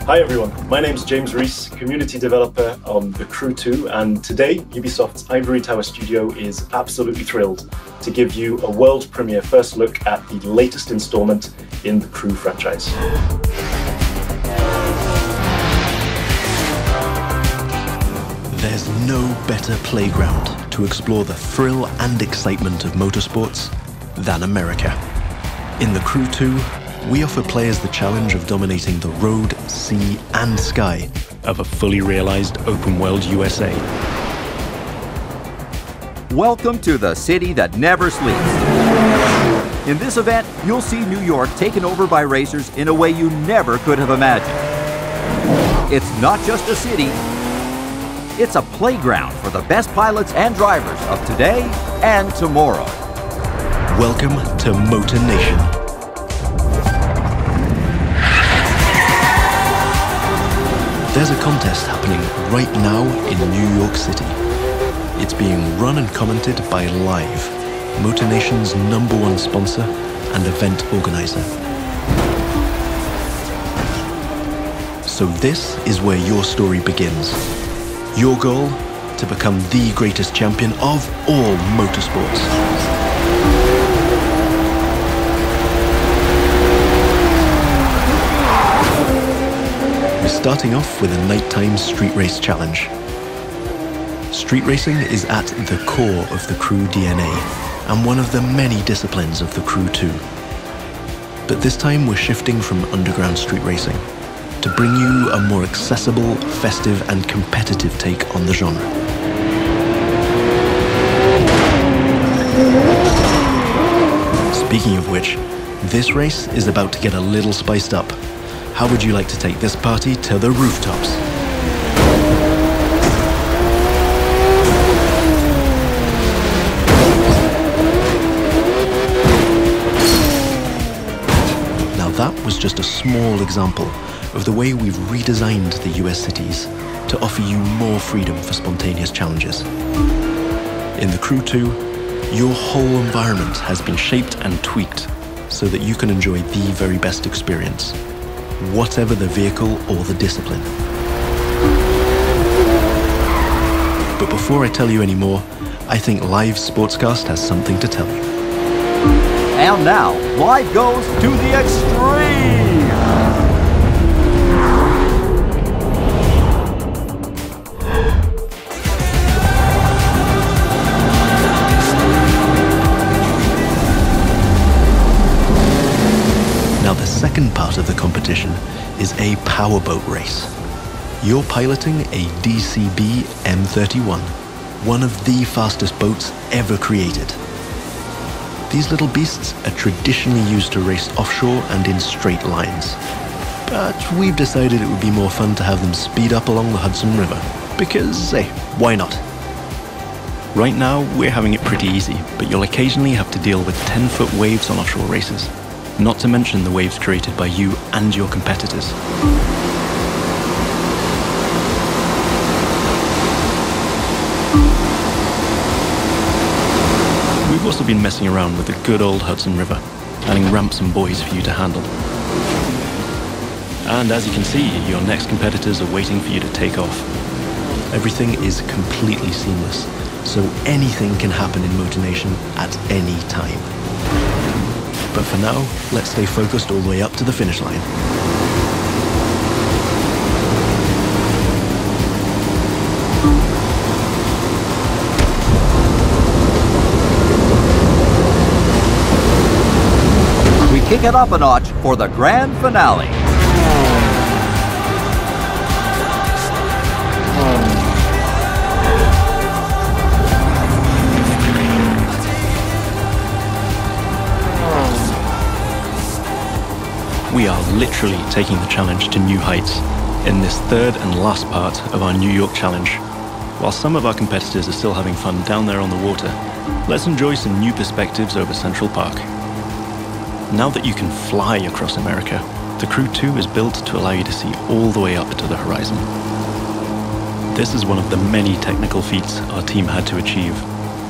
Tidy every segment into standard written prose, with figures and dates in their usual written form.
Hi everyone, my name's James Rees, community developer on The Crew 2, and today Ubisoft's Ivory Tower studio is absolutely thrilled to give you a world premiere first look at the latest installment in the Crew franchise. There's no better playground to explore the thrill and excitement of motorsports than America. In The Crew 2, we offer players the challenge of dominating the road, sea, and sky of a fully realized open-world USA. Welcome to the city that never sleeps. In this event, you'll see New York taken over by racers in a way you never could have imagined. It's not just a city, it's a playground for the best pilots and drivers of today and tomorrow. Welcome to Motornation. There's a contest happening right now in New York City. It's being run and commented by Live, Motornation's #1 sponsor and event organizer. So this is where your story begins. Your goal? To become the greatest champion of all motorsports. We're starting off with a nighttime street race challenge. Street racing is at the core of the Crew DNA and one of the many disciplines of the Crew 2. But this time we're shifting from underground street racing to bring you a more accessible, festive and competitive take on the genre. Speaking of which, this race is about to get a little spiced up. How would you like to take this party to the rooftops? Now that was just a small example of the way we've redesigned the US cities to offer you more freedom for spontaneous challenges. In the Crew 2, your whole environment has been shaped and tweaked so that you can enjoy the very best experience, whatever the vehicle or the discipline. But before I tell you any more, I think Live Sportscast has something to tell you. And now, Live goes to the extreme! Now the second part of the competition is a Powerboat Race. You're piloting a DCB M31, one of the fastest boats ever created. These little beasts are traditionally used to race offshore and in straight lines. But we've decided it would be more fun to have them speed up along the Hudson River, because, hey, why not? Right now, we're having it pretty easy, but you'll occasionally have to deal with 10-foot waves on offshore races. Not to mention the waves created by you and your competitors. We've also been messing around with the good old Hudson River, adding ramps and buoys for you to handle. And as you can see, your next competitors are waiting for you to take off. Everything is completely seamless, so anything can happen in Motornation at any time. But for now, let's stay focused all the way up to the finish line. We kick it up a notch for the grand finale. We are literally taking the challenge to new heights in this third and last part of our New York challenge. While some of our competitors are still having fun down there on the water, let's enjoy some new perspectives over Central Park. Now that you can fly across America, the Crew 2 is built to allow you to see all the way up to the horizon. This is one of the many technical feats our team had to achieve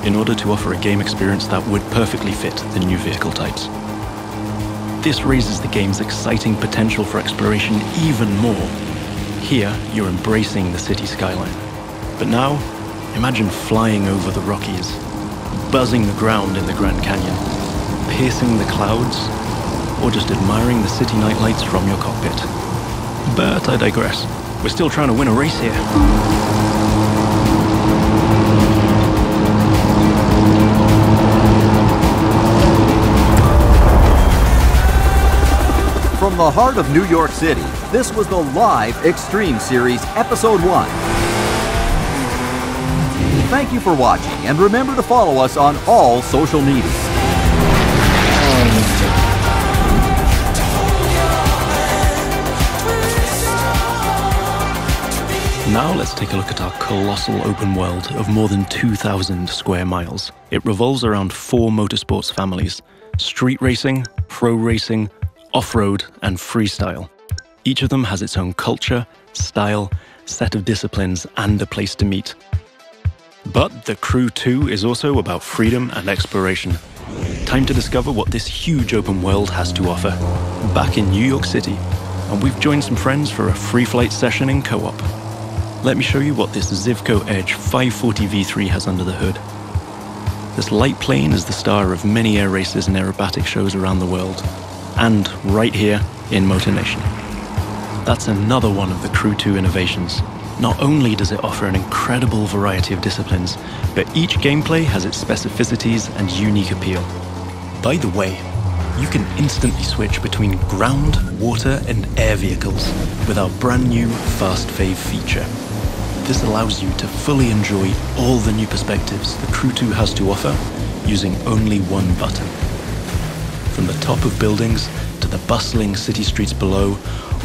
in order to offer a game experience that would perfectly fit the new vehicle types. This raises the game's exciting potential for exploration even more Here, you're embracing the city skyline. But now, imagine flying over the Rockies, buzzing the ground in the Grand Canyon, piercing the clouds, or just admiring the city nightlights from your cockpit. But I digress. We're still trying to win a race here. From the heart of New York City, this was the live Extreme Series Episode 1. Thank you for watching, and remember to follow us on all social media. Now let's take a look at our colossal open world of more than 2,000 square miles. It revolves around 4 motorsports families: street racing, pro racing, off-road, and freestyle. Each of them has its own culture, style, set of disciplines, and a place to meet. But the Crew 2 is also about freedom and exploration. Time to discover what this huge open world has to offer. Back in New York City, and we've joined some friends for a free flight session in co-op. Let me show you what this Zivco Edge 540 V3 has under the hood. This light plane is the star of many air races and aerobatic shows around the world. And right here in Motornation. That's another one of the Crew 2 innovations. Not only does it offer an incredible variety of disciplines, but each gameplay has its specificities and unique appeal. By the way, you can instantly switch between ground, water, and air vehicles with our brand new Fast Fave feature. This allows you to fully enjoy all the new perspectives the Crew 2 has to offer using only one button. From the top of buildings to the bustling city streets below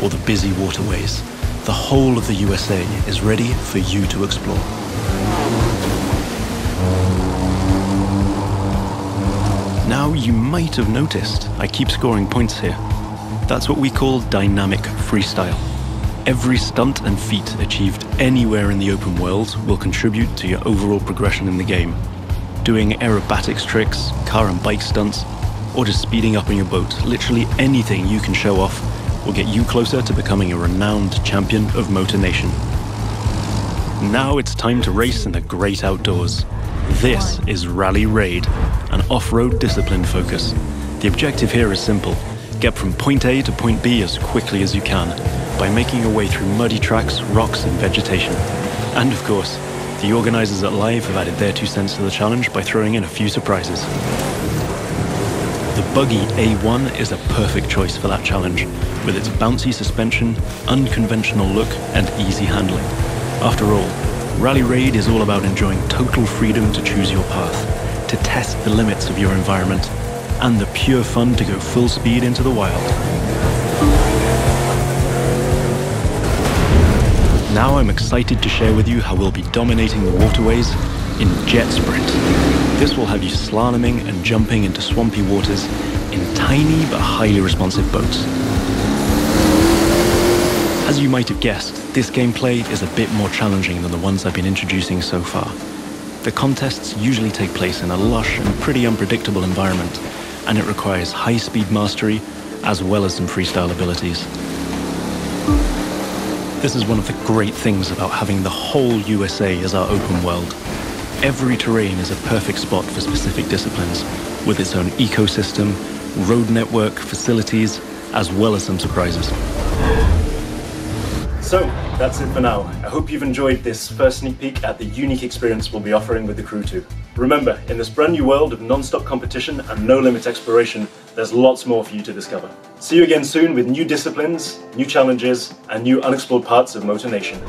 or the busy waterways, the whole of the USA is ready for you to explore. Now you might have noticed I keep scoring points here. That's what we call dynamic freestyle. Every stunt and feat achieved anywhere in the open world will contribute to your overall progression in the game. Doing aerobatics tricks, car and bike stunts, or just speeding up on your boat, literally anything you can show off will get you closer to becoming a renowned champion of Motornation. Now it's time to race in the great outdoors. This is Rally Raid, an off-road discipline focus. The objective here is simple: get from point A to point B as quickly as you can, by making your way through muddy tracks, rocks, and vegetation. And of course, the organizers at Live have added their 2 cents to the challenge by throwing in a few surprises. The buggy A1 is a perfect choice for that challenge, with its bouncy suspension, unconventional look, and easy handling. After all, Rally Raid is all about enjoying total freedom to choose your path, to test the limits of your environment, and the pure fun to go full speed into the wild. Now I'm excited to share with you how we'll be dominating the waterways in Jet Sprint. This will have you slaloming and jumping into swampy waters in tiny but highly responsive boats. As you might have guessed, this gameplay is a bit more challenging than the ones I've been introducing so far. The contests usually take place in a lush and pretty unpredictable environment, and it requires high-speed mastery as well as some freestyle abilities. This is one of the great things about having the whole USA as our open world. Every terrain is a perfect spot for specific disciplines, with its own ecosystem, road network, facilities, as well as some surprises. So, that's it for now. I hope you've enjoyed this first sneak peek at the unique experience we'll be offering with the Crew 2. Remember, in this brand new world of non-stop competition and no-limit exploration, there's lots more for you to discover. See you again soon with new disciplines, new challenges, and new unexplored parts of Motornation.